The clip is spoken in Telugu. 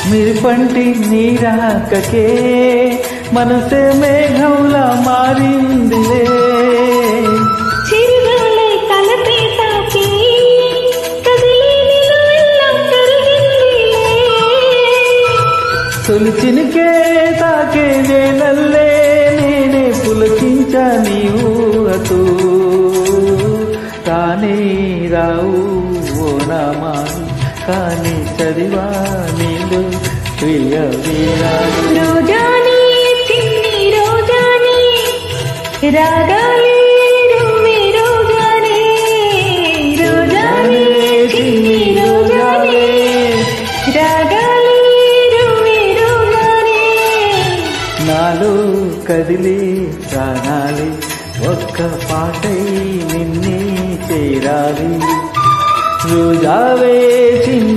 మిరిపంటి నీరాకకే మనసే మేఘంలా మారిందిలే. చిరుగాలై తలపై తాకి కదిలే నిలువెల్లా కరిగిందిలే. తొలి చినికే తాకే వేళల్లే నేనే పులకించా నీ ఊహతో. తానే రావు ఓ నామాలు కానీ చదివా నీళ్ళు ప్రియ వీరాలు. రోజాని చిన్ని రోజాని రాగాలే రుమ్మి రోజాని. రోజాని చిన్ని రోజాని రాగాలే రుమ్మి రోజాని. నాలో కదిలే ప్రాణాలే ఒక్క పాటై నిన్నే చేరాలి. రోజావే చిన్న